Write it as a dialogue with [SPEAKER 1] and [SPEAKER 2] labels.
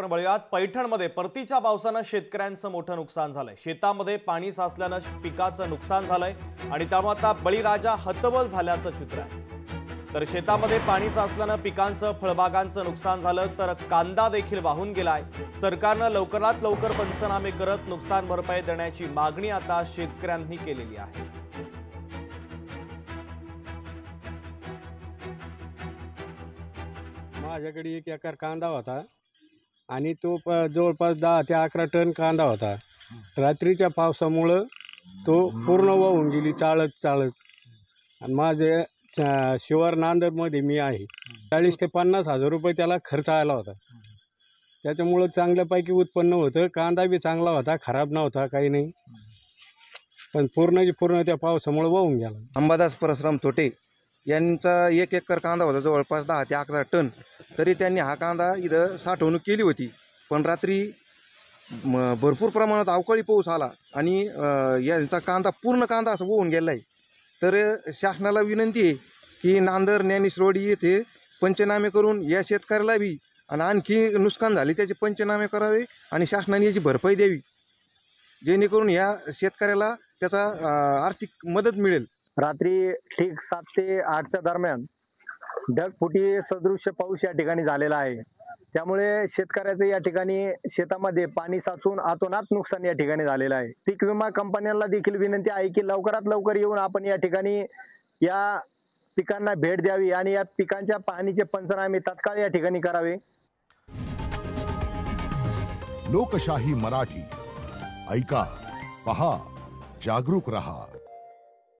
[SPEAKER 1] आपण वळूयात पैठणमध्ये परतीच्या पावसानं शेतकऱ्यांचं मोठं नुकसान झालंय। शेतामध्ये पाणी साचल्यानं पिकाचं नुकसान झालंय आणि त्यामुळे आता बळीराजा हतबल झाल्याचं चित्र आहे। तर शेतामध्ये पाणी साचल्यानं पिकांचं फळबागांचं नुकसान झालं, तर कांदा देखील वाहून गेलाय। सरकारनं लवकरात लवकर पंचनामे करत नुकसान भरपाई देण्याची मागणी आता शेतकऱ्यांनी केलेली आहे।
[SPEAKER 2] माझ्याकडे 1 एकर कांदा होता आणि तो जवळपास 10 ते 11 टन कांदा होता। रात्रीच्या पावसामुळे तो पूर्ण वाहून गेली चाळत आणि माझे शिवार नांदरमध्ये मी आहे। 40 ते 50 हजार रुपये त्याला खर्च आला होता। त्याच्यामुळे चांगल्यापैकी उत्पन्न होतं, कांदा बी चांगला होता, खराब नव्हता, काही नाही, पण पूर्ण त्या पावसामुळे वाहून गेला।
[SPEAKER 3] अंबादास परसराम तोटे यांचा 1 एकर कांदा होता, जवळपास 10 ते 11 टन। तरी त्यांनी हा कांदा इथं साठवणूक केली होती, पण रात्री भरपूर प्रमाणात अवकाळी पाऊस आला आणि यांचा पूर्ण कांदा असं वाहून गेला आहे। तर शासनाला विनंती आहे की नांदर ज्ञानेश्वरी येथे पंचनामे करून या शेतकऱ्याला बी आणि आणखी नुकसान झाले त्याचे पंचनामे करावे आणि शासनाने याची भरपाई द्यावी, जेणेकरून या शेतकऱ्याला त्याचा आर्थिक मदत मिळेल।
[SPEAKER 4] रात्री ठीक 7 ते 8च्या दरम्यान ढगफुटी सदृश्य पाऊस या ठिकाणी झालेला आहे। त्यामुळे शेतकऱ्याचं या ठिकाणी शेतामध्ये पाणी साचून अतोनात नुकसान या ठिकाणी झालेलं आहे। पीक विमा कंपन्यांना देखील विनंती आहे की लवकरात लवकर येऊन आपण या ठिकाणी या पिकांना भेट द्यावी आणि या पिकांच्या पाणीचे पंचनामे तात्काळ या ठिकाणी करावे।
[SPEAKER 5] लोकशाही मराठी ऐका, पहा, जागरूक रहा।